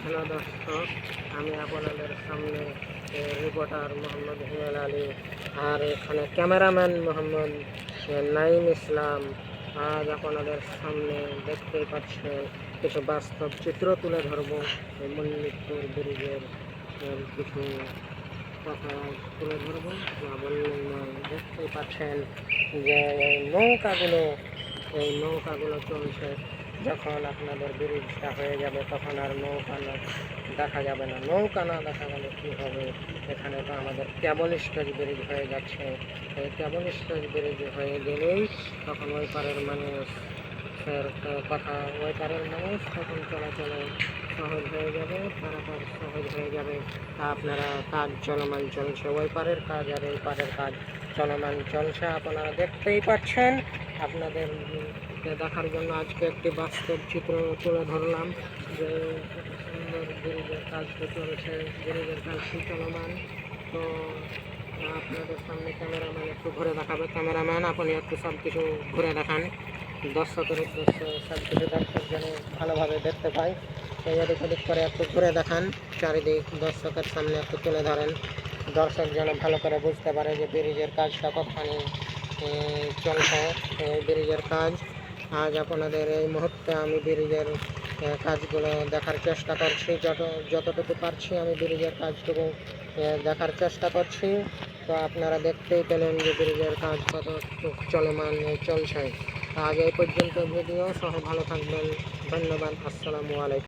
Hello দর্শক, আমি আপনাদের সামনে রিপোর্টার মোহাম্মদ হিমেল আলী আর এখানে ক্যামেরাম্যান মোহাম্মদ নাইম ইসলাম। আজ আপনাদের সামনে দেখতেই পাচ্ছেন কিছু বাস্তব চিত্র তুলে ধরব এই মল্লিকপুর ব্রিজের কিছু কথা তুলে ধরবো। না বললেন নয়, দেখতেই পাচ্ছেন যে এই নৌকাগুলো চলছে। যখন আপনাদের ব্রিজটা হয়ে যাবে তখন আর নৌকা না দেখা যাবে না। নৌকা না দেখা গেলে কী হবে? এখানে তো আমাদের কেবল স্টোরেজ ব্রিজ হয়ে যাচ্ছে। এই কেবল স্টোরেজ ব্রিজ হয়ে গেলেই তখন ওই পারের মানুষের কথা, ওই পারের মানুষ তখন চলাচলে সহজ হয়ে যাবে, পারাপার সহজ হয়ে যাবে। আপনারা কাজ চলমান চলছে, ওই পারের কাজ আর এই পারের কাজ চলমান চলছে, আপনারা দেখতেই পাচ্ছেন। আপনাদের দেখার জন্য আজকে একটি বাস্তব চিত্র তুলে ধরলাম যে সুন্দর ব্রিজের কাজটা চলছে, ব্রিজের কাজটি চলমান। তো আপনাদের সামনে ক্যামেরাম্যান একটু ঘুরে দেখাবে। ক্যামেরাম্যান, আপনি একটু সব কিছু ঘুরে দেখান দর্শকের উদ্দেশ্যে, সব কিছু দর্শক যেন ভালোভাবে দেখতে পায়। তো এদিক ওদিক করে একটু ঘুরে দেখান, চারিদিক দর্শকের সামনে একটু তুলে ধরেন, দর্শক যেন ভালো করে বুঝতে পারে যে ব্রিজের কাজটা কতখানি চলছে। এই ব্রিজের কাজ আজ আপনাদের এই মুহূর্তে আমি ব্রিজের কাজগুলো দেখার চেষ্টা করছি, যতটুকু পারছি আমি ব্রিজের কাজটুকু দেখার চেষ্টা করছি। তো আপনারা দেখতেই পেলেন যে ব্রিজের কাজ কতটুকু চলমান চলছে। আজ এই পর্যন্ত ভিডিও, সবাই ভালো থাকবেন, ধন্যবাদ, আসসালামু আলাইকুম।